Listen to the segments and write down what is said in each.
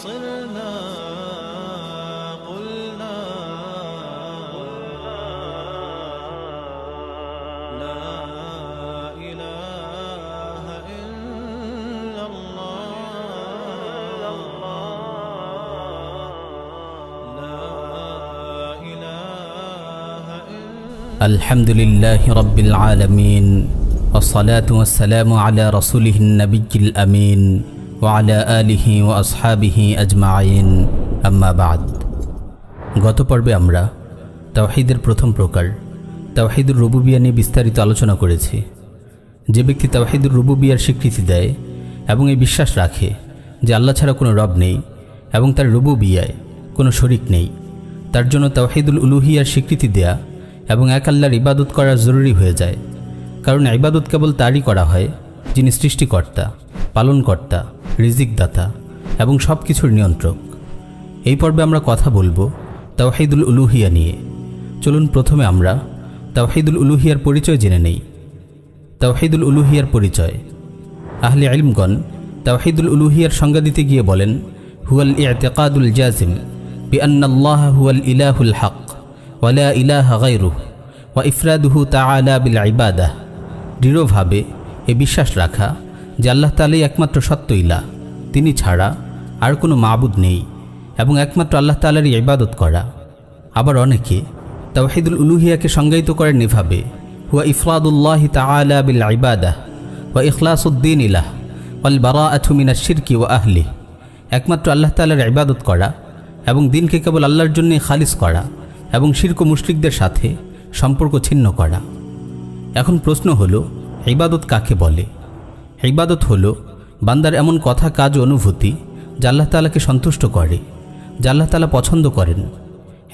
صرنا قلنا لا إله إلا الله لا إله إلا الحمد لله رب العالمين والصلاة والسلام على رسوله النبي الأمين وعلى آله وأصحابه أجمعين أما بعد গত পর্বে আমরা তাওহীদের প্রথম প্রকার তাওহীদুর রুবুবিয়্যাহ নিয়ে বিস্তারিত আলোচনা করেছি। যে ব্যক্তি তাওহীদুর রুবুবিয়্যাহর স্বীকৃতি দেয় এবং এই বিশ্বাস রাখে যে আল্লাহ ছাড়া কোনো রব নেই এবং তার রুবুবিয়্যায় কোনো শরীক নেই, তার জন্য তাওহীদুল উলুহিয়ার স্বীকৃতি দেয়া এবং এক আল্লাহর ইবাদত করা জরুরি হয়ে যায়। কারণ ইবাদত কেবল তারই করা হয় যিনি সৃষ্টিকর্তা, পালনকর্তা, রিজিকদাতা এবং সব কিছুর নিয়ন্ত্রক। এই পর্বে আমরা কথা বলবো তাওহীদুল উলুহিয়া নিয়ে। চলুন প্রথমে আমরা তাওহীদুল উলুহিয়ার পরিচয় জেনে নেই। তাওহীদুল উলুহিয়ার পরিচয়। আহলে ইলমগণ তাওহীদুল উলুহিয়ার সংজ্ঞা দিতে গিয়ে বলেন, হুয়াল ইতিকাদুল জাজিম বিআন্নাল্লাহ হুয়াল ইলাহুল হক ওয়া লা ইলাহা গায়রুহু ওয়া ইফরাদুহু তাআলা বিল ইবাদাহ। দৃঢ়ভাবে এ বিশ্বাস রাখা যে আল্লাহ তাআলাই একমাত্র সত্য ইলাহ, তিনি ছাড়া আর কোনো মাবুদ নেই এবং একমাত্র আল্লাহ তাআলারই ইবাদত করা। আবার অনেকে তাওহীদুল উলুহিয়াকে সংজ্ঞায়িত করেন এভাবে, হুয়া ইফরাদুল্লাহি তাআলা বিল ইবাদাহ ওয়া ইখলাসুদ্দীন ইলাহ ওয়াল বারাআতু মিনাশ শিরকি ওয়া আহলিহি। একমাত্র আল্লাহ তাআলার ইবাদত করা এবং দিনকে কেবল আল্লাহর জন্যই খালিস করা এবং শিরক ও মুশরিকদের সাথে সম্পর্ক ছিন্ন করা। এখন প্রশ্ন হলো, ইবাদত কাকে বলে? ইবাদত হলো বান্দার এমন কথা, কাজ ও অনুভূতি যা আল্লাহ তাআলাকে সন্তুষ্ট করে, যা আল্লাহ তাআলা পছন্দ করেন।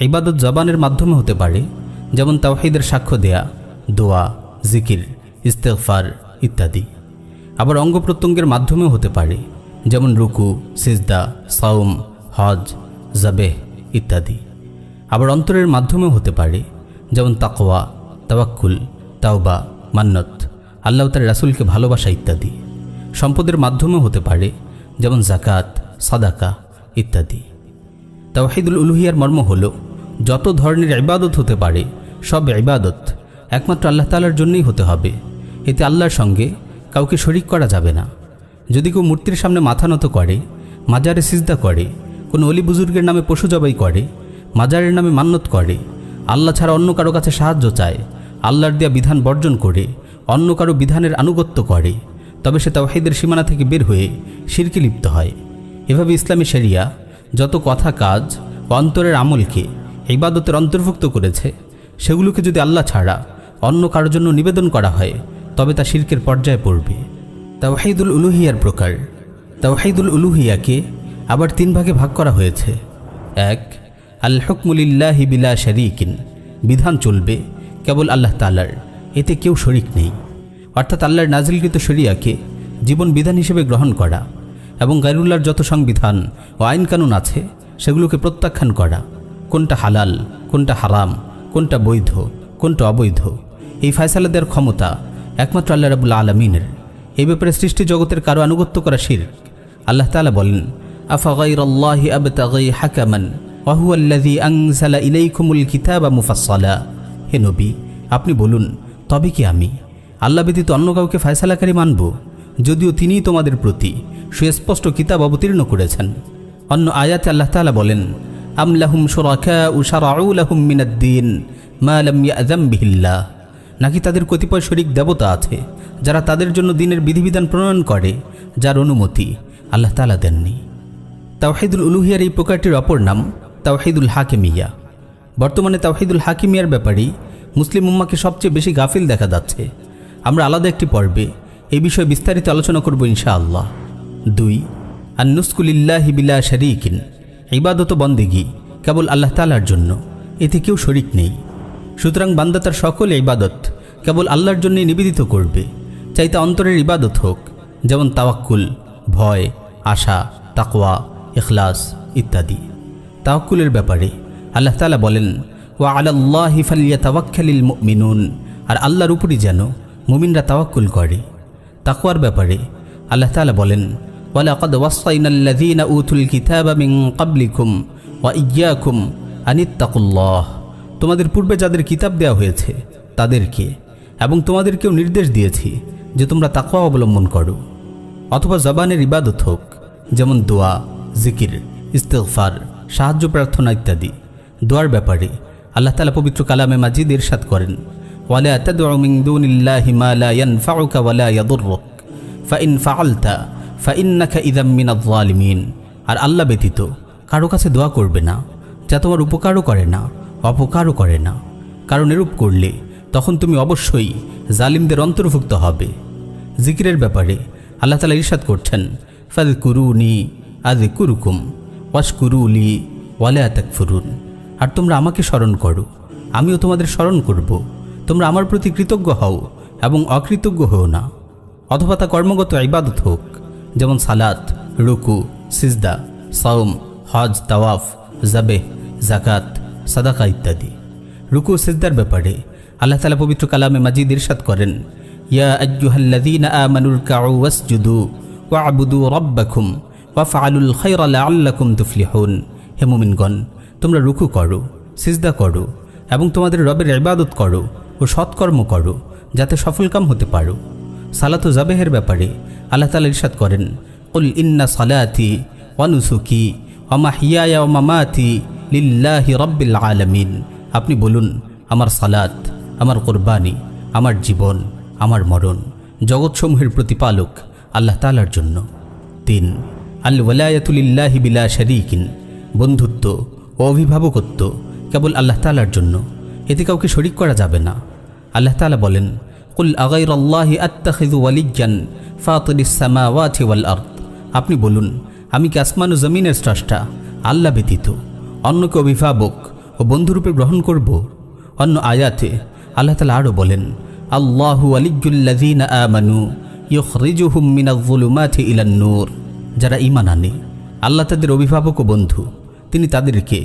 ইবাদত জবানের মাধ্যমে হতে পারে, যেমন তাওহীদের সাক্ষ্য দেয়া, দোয়া, জিকির, ইস্তেগফার ইত্যাদি। আবার অঙ্গ প্রত্যঙ্গের মাধ্যমেও হতে পারে, যেমন রুকু, সিজদা, সাওম, হজ, জাবেহ ইত্যাদি। আবার অন্তরের মাধ্যমেও হতে পারে, যেমন তাকওয়া, তাওয়াক্কুল, তাওবা, মান্নত, আল্লাহ তার রাসূলকে ভালোবাসা ইত্যাদি। সম্পদের মাধ্যমেও হতে পারে, যেমন যাকাত, সাদাকা ইত্যাদি। তাওহীদুল উলুহিয়ার মর্ম হলো, যত ধরনের ইবাদত হতে পারে সব ইবাদত একমাত্র আল্লাহ তাআলার জন্যই হতে হবে। এতে আল্লাহর সঙ্গে কাউকে শরীক করা যাবে না। যদি কেউ মূর্তির সামনে মাথা নত করে, মাজারে সিজদা করে, কোনো অলি বুজুর্গের নামে পশু জবাই করে, মাজারের নামে মান্নত করে, আল্লাহ ছাড়া অন্য কারো কাছে সাহায্য চায়, আল্লাহর দেয়া বিধান বর্জন করে অন্য কারো বিধানের আনুগত্য করে, তবে সে তাওহীদের সীমানা থেকে বের হয়ে শিরকে লিপ্ত হয়। এভাবে ইসলামী শরিয়া যত কথা, কাজ ও অন্তরের আমলকে ইবাদতের অন্তর্ভুক্ত করেছে, সেগুলোকে যদি আল্লাহ ছাড়া অন্য কারোর জন্য নিবেদন করা হয় তবে তা শিরকের পর্যায়ে পড়বে। তাওহীদুল উলুহিয়ার প্রকার। তাওহীদুল উলুহিয়াকে আবার তিন ভাগে ভাগ করা হয়েছে। এক, আল হুকমু লিল্লাহি বিলা শারীকিন, বিধান চলবে কেবল আল্লাহ তাআলার, এতে কেউ শরীক নেই। অর্থাৎ আল্লাহর নাজিলকৃত শরিয়াকে জীবন বিধান হিসেবে গ্রহণ করা এবং গায়রুল্লাহর যত সংবিধান ও আইন কানুন আছে সেগুলোকে প্রত্যাখ্যান করা। কোনটা হালাল, কোনটা হারাম, কোনটা বৈধ, কোনটা অবৈধ, এই ফয়সালা দেওয়ার ক্ষমতা একমাত্র আল্লাহ রাব্বুল আলামিনের। এই ব্যাপারে সৃষ্টি জগতের কারো আনুগত্য করা শিরক। আল্লাহ তাআলা বলেন, আফা গায়রাল্লাহি আবতাগি হাকামান ওয়া হুয়াল্লাযী আনজালা ইলাইকুমুল কিতাবা মুফাসসালা। হে নবী, আপনি বলুন, তবে কি আমি আল্লাহ ব্যতীত অন্য কাউকে ফয়সালাকারী মানব, যদিও তিনিই তোমাদের প্রতি সুস্পষ্ট কিতাব অবতীর্ণ করেছেন। অন্য আয়াতে আল্লাহ তাআলা বলেন, আম লাহুম শুরাকাউ শারাউ লাহুম মিনাদ-দীন মা লাম ইয়াযাম বিহিল্লাহ। নাকি তাদের কতিপয় শরীক দেবতা আছে যারা তাদের জন্য দিনের বিধিবিধান প্রণয়ন করে, যার অনুমতি আল্লাহ তাআলা দেননি। তাওহীদুল উলুহিয়ার এই প্রকারটির অপর নাম তাওহীদুল হাকিমিয়া। বর্তমানে তাওহীদুল হাকিমিয়ার ব্যাপারেই মুসলিম উম্মাহকে সবচেয়ে বেশি গাফিল দেখা যাচ্ছে। আমরা আলাদা একটি পর্বে এই বিষয়ে বিস্তারিত আলোচনা করব ইনশাআল্লাহ। 2, আন-নুসকু লিল্লাহি বিলা শারীকিন, ইবাদত বন্দেগী কেবল আল্লাহ তাআলার জন্য, এতে কেউ শরীক নেই। সুতরাং বান্দা তার সকল ইবাদত কেবল আল্লাহর জন্যই নিবেদিত করবে, চাইতে অন্তরের ইবাদত হোক, যেমন তাওয়াক্কুল, ভয়, আশা, তাকওয়া, ইখলাস ইত্যাদি। তাওয়াক্কুলের ব্যাপারে আল্লাহ তাআলা বলেন, ওয়া আলাল্লাহি ফালইয়াতাওয়াক্কালিল মুমিনুন, আর আল্লাহর উপরই যেন মুমিনরা তাওয়াক্কুল করে। তাকওয়ার ব্যাপারে আল্লাহ তাআলা বলেন, ওয়ালাকাদ ওয়াসাইনাল্লাযীনা উতুল কিতাবা মিন ক্বাবলিকুম ওয়া ইয়্যাকুম আনিত্তাকুল্লাহ। তোমাদের পূর্বে যাদের কিতাব দেওয়া হয়েছে তাদেরকে এবং তোমাদেরকেও নির্দেশ দিয়েছি যে তোমরা তাকওয়া অবলম্বন করো। অথবা জবানের ইবাদত হোক, যেমন দোয়া, জিকির, ইস্তিগফার, সাহায্য প্রার্থনা ইত্যাদি। দোয়ার ব্যাপারে আল্লাহ তাআলা পবিত্র কালামে মাজিদ ইরশাদ করেন, ওয়ালা তাদউ মিন দুনিল্লাহি মা লা ইয়ানফাউকা ওয়ালা ইয়াদুররুক ফাইন ফাআলতা ফাইন্নাকা ইযাম মিনাজ যালিমিন। আর আল্লাহ ব্যতীত কারো কাছে দোয়া করবে না যা তোমার উপকারও করে না অপকারও করে না, কারণ এরূপ করলে তখন তুমি অবশ্যই জালিমদের অন্তর্ভুক্ত হবে। জিকিরের ব্যাপারে আল্লাহ তাআলা ইরশাদ করছেন, ফাযকুরুনি আযকুরুকুম ওয়াশকুরুলি ওয়ালা তাকফুরুন। আর তোমরা আমাকে স্মরণ করো, আমিও তোমাদের স্মরণ করব। তোমরা আমার প্রতি কৃতজ্ঞ হও এবং অকৃতজ্ঞ হও না। অথবা তা কর্মগত ইবাদত হোক, যেমন সালাত, রুকু, সিজদা, সাওম, হজ, তাওয়াফ, জাবেহ, জাকাত, সাদাকা ইত্যাদি। রুকু সিজদার ব্যাপারে আল্লাহ তাআলা পবিত্র কালামে মাজিদ ইরশাদ করেন, ইয়া আইয়ুহাল্লাযীনা আমানুর কাউ ওয়াসজুদু ওয়া'বুদু রাব্বাকুম ওয়াফআলুল খায়রা লাআল্লাকুম তুফলিহুন। হে মুমিনগণ, তোমরা রুকু করো, সিজদা করো এবং তোমাদের রবের ইবাদত করো ও সৎকর্ম করো যাতে সফলকাম হতে পারো। সালাত ও জাবেহের ব্যাপারে আল্লাহ তাআলা ইরশাদ করেন, কুল ইন্না সালাতি ওয়া নুসুকি ওয়া মাহইয়ায়া ওয়া মামাতি লিল্লাহি রাব্বিল আলামিন। আপনি বলুন, আমার সালাত, আমার কুরবানি, আমার জীবন, আমার মরণ জগৎসমূহের প্রতিপালক আল্লাহ তাআলার জন্য। 3 আল ওয়ালায়াতু লিল্লাহি বিলা শারীকিন। বন্ধুত্ব ও অভিভাবকত্ব কেবল আল্লাহ তাআলার জন্য, এতে কাউকে শরীক করা যাবে না। আল্লাহ তাআলা বলেন, কুল আগাইরাল্লাহি আত্তাখিযু ওয়ালিয়্যান ফাতিরিস সামাওয়াতি ওয়াল আরদ। আপনি বলুন, আমি কি আসমান ও জমিনের স্রষ্টা আল্লাহ ব্যতীত অন্যকে অভিভাবক ও বন্ধুরূপে গ্রহণ করব? অন্য আয়াতে আল্লাহ তাআলা আরও বলেন, আল্লাহু ওয়ালিয়্যুল্লাযীনা আমানু ইউখরিজুহুম মিনাজ-যুলুমাতি ইলান-নূর। যারা ঈমান আনে, আল্লাহ তাদের অভিভাবক ও বন্ধু, তিনি তাদেরকে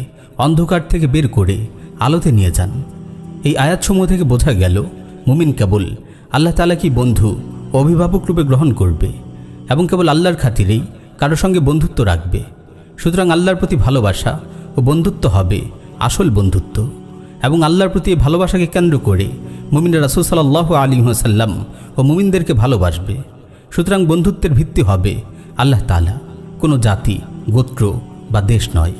অন্ধকার থেকে বের করে আলোতে নিয়ে যান। এই আয়াতসমূহ থেকে বোঝা গেল, মুমিন কেবল আল্লাহ তাআলা কি বন্ধু ও অভিভাবক রূপে গ্রহণ করবে এবং কেবল আল্লাহর খাতিরেই কারো সঙ্গে বন্ধুত্ব রাখবে। সুতরাং আল্লাহর প্রতি ভালোবাসা ও বন্ধুত্ব হবে আসল বন্ধুত্ব, এবং আল্লাহর প্রতি এই ভালোবাসাকে কেন্দ্র করে মুমিন রাসূল সাল্লাল্লাহু আলাইহি ওয়াসাল্লাম ও মুমিনদেরকে ভালোবাসবে। সুতরাং বন্ধুত্বের ভিত্তি হবে আল্লাহ তাআলা, কোনো জাতি, গোত্র বা দেশ নয়।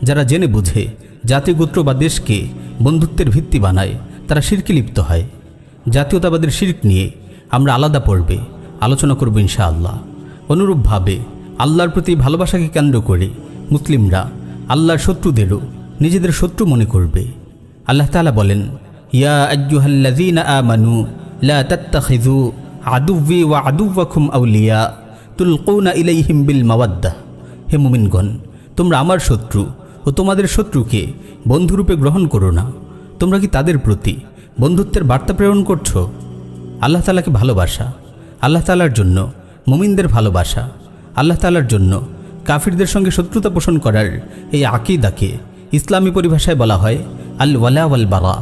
যারা জেনে বুঝে জাতি, গোত্র বা দেশকে বন্ধুত্বের ভিত্তি বানায় তারা শিরকে লিপ্ত হয়। জাতীয়তাবাদের শিরক নিয়ে আমরা আলাদা পর্বে আলোচনা করব ইনশাআল্লাহ। অনুরূপভাবে আল্লাহর প্রতি ভালোবাসাকে কেন্দ্র করে মুসলিমরা আল্লাহর শত্রুদেরও নিজেদের শত্রু মনে করবে। আল্লাহ তাআলা বলেন, ইয়া আইয়ুহাল্লাযীনা আমানু লা তাত্তাখিযু আদুওয়ি ওয়া আদুওয়াকুম আউলিয়া তুলকুনা ইলাইহিম বিল মাওয়াদ্দাহ। হে মুমিনগণ, তোমরা আমার শত্রু ও তোমাদের শত্রুকে বন্ধুরূপে গ্রহণ করো না। তোমরা কি তাদের প্রতি বন্ধুত্বের বার্তা প্রেরণ করছো? আল্লাহ তাআলাকে ভালোবাসা, আল্লাহ তাআলার জন্য মুমিনদের ভালোবাসা, আল্লাহ তাআলার জন্য কাফিরদের সঙ্গে শত্রুতা পোষণ করার এই আকীদাকে ইসলামী পরিভাষায় বলা হয় আল ওয়ালা ওয়াল বারা।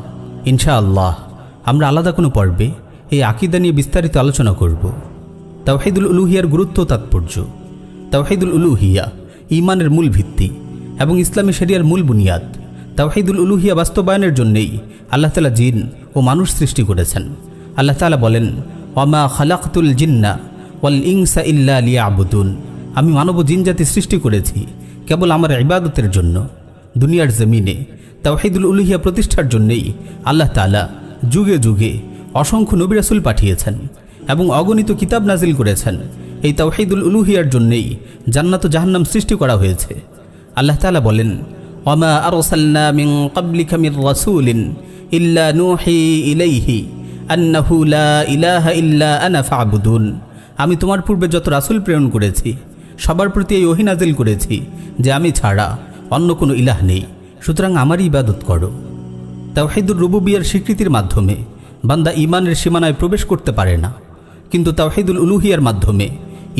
ইনশাআল্লাহ আমরা আলাদা কোনো পর্বে এই আকীদা নিয়ে বিস্তারিত আলোচনা করব। তাওহীদুল উলুহিয়ার গুরুত্ব ও তাৎপর্য। তাওহীদুল উলুহিয়া ঈমানের মূল ভিত্তি এবং ইসলামী শরিয়ার মূল বুনিয়াদ। তাওহীদুল উলুহিয়া বাস্তবায়নের জন্যই আল্লাহ তাআলা জিন ও মানুষ সৃষ্টি করেছেন। আল্লাহ তাআলা বলেন, ওয়ামা খালাকতুল জিন্না ওয়াল ইনসা ইল্লা লিয়াবুদুন। আমি মানব ও জিন জাতি সৃষ্টি করেছি কেবল আমার ইবাদতের জন্য। দুনিয়ার জমিনে তাওহীদুল উলুহিয়া প্রতিষ্ঠার জন্যই আল্লাহ তাআলা যুগে যুগে অসংখ্য নবী রাসূল পাঠিয়েছেন এবং অগণিত কিতাব নাজিল করেছেন। এই তাওহীদুল উলুহিয়ার জন্যই জান্নাত ও জাহান্নাম সৃষ্টি করা হয়েছে। আল্লাহ তাআলা বলেন, ওয়ামা আরসালনা মিন ক্বাবলিকা মির রাসূলিন ইল্লা নূহি ইলাইহি আন্নাহু লা ইলাহা ইল্লা আনা ফা'বুদুন। আমি তোমার পূর্বে যত রাসূল প্রেরণ করেছি সবার প্রতি এই ওহী নাজিল করেছি যে আমি ছাড়া অন্য কোনো ইলাহ নেই, সুতরাং আমারই ইবাদত করো। তাওহীদুর রুবুবিয়্যার স্বীকৃতির মাধ্যমে বান্দা ঈমানের সীমানায় প্রবেশ করতে পারে না, কিন্তু তাওহীদুল উলুহিয়ার মাধ্যমে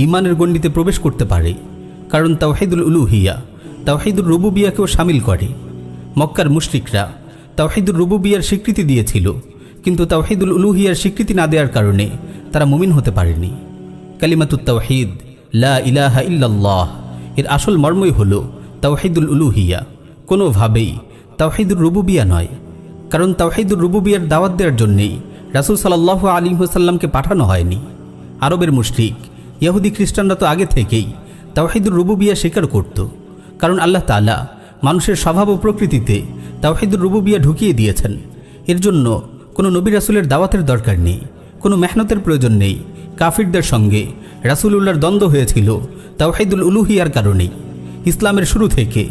ঈমানের গণ্ডিতে প্রবেশ করতে পারে। কারণ তাওহীদুল উলুহিয়া তাওহীদুর রুবুবিয়্যাকেও শামিল করে। মক্কার মুশরিকরা তাওহীদুর রুবুবিয়্যার স্বীকৃতি দিয়েছিল, কিন্তু তাওহীদুল উলুহিয়ার স্বীকৃতি না দেওয়ার কারণে তারা মুমিন হতে পারেনি। কালিমাতুত তাওহীদ লা ইলাহা ইল্লাল্লাহ এর আসল মর্মই হলো তাওহীদুল উলুহিয়া, কোনোভাবেই তাওহীদুর রুবুবিয়া নয়। কারণ তাওহীদুর রুবুবিয়ার দাওয়াত দেওয়ার জন্যেই রাসূল সাল্লাল্লাহু আলাইহি ওয়াসাল্লামকে পাঠানো হয়নি। আরবের মুশরিক ইহুদি খ্রিস্টানরা তো আগে থেকেই তাওহীদুর রুবুবিয়া স্বীকার করত। কারণ আল্লাহ তাআলা মানুষের স্বভাব ও প্রকৃতিতে তাওহীদুর রুবুবিয়া ঢুকিয়ে দিয়েছেন। এর জন্য কোনো নবী রাসূলের দাওয়াতের দরকার নেই, কোনো মেহনতের প্রয়োজন নেই। কাফিরদের সঙ্গে রাসূলুল্লাহর দ্বন্দ্ব হয়েছিল তাওহীদুল উলুহিয়ার কারণেই। ইসলামের শুরু থেকে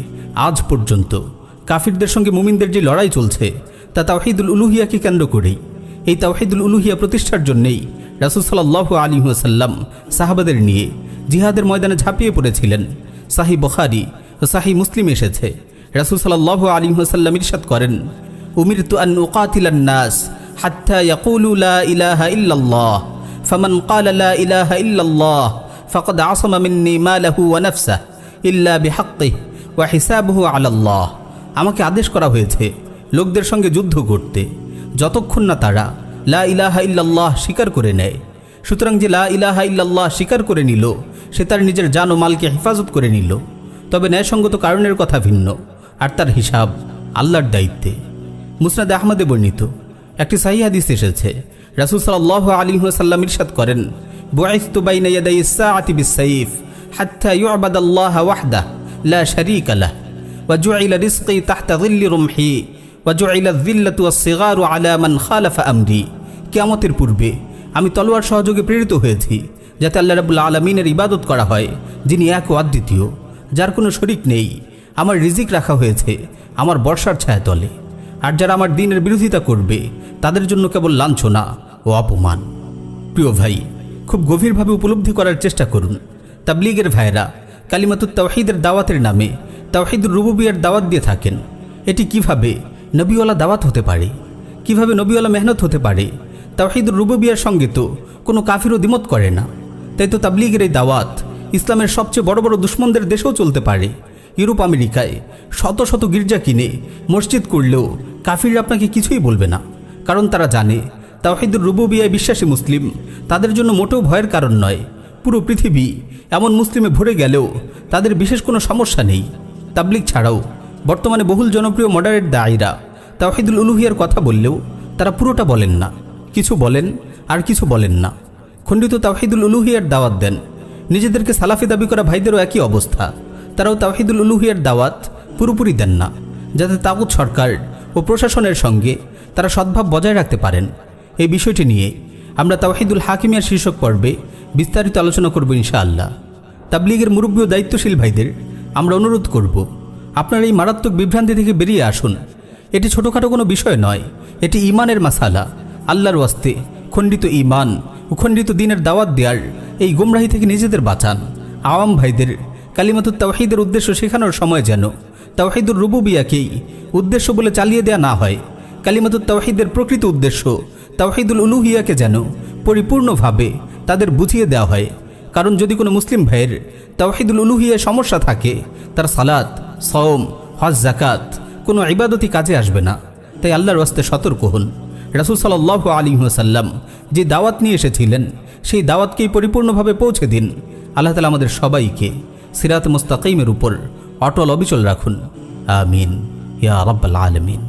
আজ পর্যন্ত কাফিরদের সঙ্গে মুমিনদের যে লড়াই চলছে তা তাওহীদুল উলুহিয়াকে কেন্দ্র করেই। এই তাওহীদুল উলুহিয়া প্রতিষ্ঠার জন্যেই রাসূল সাল্লাল্লাহু আলাইহি ওয়াসাল্লাম সাহাবাদের নিয়ে জিহাদের ময়দানে ঝাঁপিয়ে পড়েছিলেন। সাহিহ বুখারী ও সাহিহ মুসলিম এসেছে, রাসূল সাল্লাল্লাহু আলাইহি ওয়াসাল্লাম ইরশাদ করেন, উমিরতু আন উকাতিলান নাস হাত্তা ইয়াকুলু লা ইলাহা ইল্লাল্লাহ ফামান ক্বালা লা ইলাহা ইল্লাল্লাহ ফাকাদ আসামা মিন্নি মালাহু ওয়া নাফসাহু ইল্লা বিহাক্কিহি ওয়া হিসাবুহু আলাল্লাহ। আমাকে আদেশ করা হয়েছে লোকদের সঙ্গে যুদ্ধ করতে যতক্ষণ না তারা লা ইলাহা ইল্লাল্লাহ স্বীকার করে নেয়। সুতরাং যে লা ইলাহা ইল্লাল্লাহ স্বীকার করে নিল সে তার নিজের জান ও মালকে হেফাজত করে নিল। তবে ন্যায়সঙ্গত কারণের কথা ভিন্ন, আর তার হিসাব আল্লাহর দায়িত্বে। মুসনাদে আহমদে বর্ণিত একটি সহিহ হাদিস এসেছে, রাসূল সাল্লাল্লাহু আলাইহি ওয়াসাল্লাম ইরশাদ করেন, বুইসতু বাইনা ইয়াদাইস সাআতি বিস-সাইফ হাত্তা ইউ'বাদাল্লাহ ওয়াহদাহু লা শারীকা লাহু ওয়া জু'ইলা রিজকি তাহতা যিল্লি রুমহি ওয়া জু'ইলা যিল্লাতু ওয়াস-সিগারু আলা মান খালাফা আমরি। কিয়ামতের পূর্বে আমি তলোয়ার সহযোগে প্রেরিত হয়েছি যাতে আল্লাহ রাব্বুল আলামিনের ইবাদত করা হয়, যিনি এক ও অদ্বিতীয়, যার কোনো শরীক নেই। আমার রিজিক রাখা হয়েছে আমার বর্ষার ছায়া তলে, আর যারা আমার দ্বীনের বিরোধিতা করবে তাদের জন্য কেবল লাঞ্ছনা ও অপমান। প্রিয় ভাই, খুব গভীরভাবে উপলব্ধি করার চেষ্টা করুন। তাবলীগের ভাইরা কালিমাতুত তাওহীদের দাওয়াতের নামে তাওহীদুর রুবুবিয়ার দাওয়াত দিয়ে থাকেন। এটি কিভাবে নবীওয়ালা দাওয়াত হতে পারে? কিভাবে নবীওয়ালা মেহনত হতে পারে? তাওহীদুর রুবুবিয়ার সঙ্গে তো কোনো কাফিরও দ্বিমত করে না। তাই তো তাবলীগের এই দাওয়াত ইসলামের সবচেয়ে বড় বড় দুশ্মনদের দেশেও চলতে পারে। ইউরোপ আমেরিকায় শত শত গির্জা কিনে মসজিদ করলেও কাফিররা আপনাকে কিছুই বলবে না, কারণ তারা জানে তাওহীদুর রুবুবিয়ায় বিশ্বাসী মুসলিম তাদের জন্য মোটেও ভয়ের কারণ নয়। পুরো পৃথিবী এমন মুসলিমে ভরে গেলেও তাদের বিশেষ কোনো সমস্যা নেই। তাবলীগ ছাড়াও বর্তমানে বহুল জনপ্রিয় মডারেট দায়ীরা তাওহীদুল উলুহিয়ার কথা বললেও তারা পুরোটা বলেন না, কিছু বলেন আর কিছু বলেন না। খণ্ডিত তাওহীদুল উলুহিয়ার দাওয়াত দেন। নিজেদেরকে সালাফি দাবি করা ভাইদেরও একই অবস্থা, তারাও তাওহীদুল উলুহিয়ার দাওয়াত পুরোপুরি দেন না, যাতে তাগুত সরকার ও প্রশাসনের সঙ্গে তারা সদ্ভাব বজায় রাখতে পারেন। এই বিষয়টি নিয়ে আমরা তাওহীদুল হাকিমিয়ার শীর্ষক পর্বে বিস্তারিত আলোচনা করব ইনশাআল্লাহ। তাবলীগের মুরব্বী ও দায়িত্বশীল ভাইদের আমরা অনুরোধ করব, আপনারা এই মারাত্মক বিভ্রান্তি থেকে বেরিয়ে আসুন। এটি ছোটোখাটো কোনো বিষয় নয়, এটি ঈমানের মাসালা। আল্লাহর ওয়াস্তে খণ্ডিত ঈমান ও খণ্ডিত দ্বীনের দাওয়াত দেওয়ার এই গোমরাহি থেকে নিজেদের বাঁচান। আওয়াম ভাইদের কালিমাতুত তাওহীদের উদ্দেশ্য শেখানোর সময় যেন তাওহীদুর রুবুবিয়াকেই উদ্দেশ্য বলে চালিয়ে দেওয়া না হয়। কালিমাতুত তাওহীদের প্রকৃত উদ্দেশ্য তাওহীদুল উলুহিয়াকে যেন পরিপূর্ণভাবে তাদের বুঝিয়ে দেওয়া হয়। কারণ যদি কোনো মুসলিম ভাইয়ের তাওহীদুল উলুহিয়ায় সমস্যা থাকে, তার সালাত, সওম, হজ, যাকাত কোনো ইবাদতই কাজে আসবে না। তাই আল্লাহর ওয়াস্তে সতর্ক হন। রাসূল সাল্লাল্লাহু আলাইহি ওয়াসাল্লাম যে দাওয়াত নিয়ে এসেছিলেন সেই দাওয়াতকেই পরিপূর্ণভাবে পৌঁছে দিন। আল্লাহ তাআলা আমাদের সবাইকে সিরাত মুস্তাকিমের উপর অটল অবিচল রাখুন। আমিন ইয়া রাব্বাল আলামিন।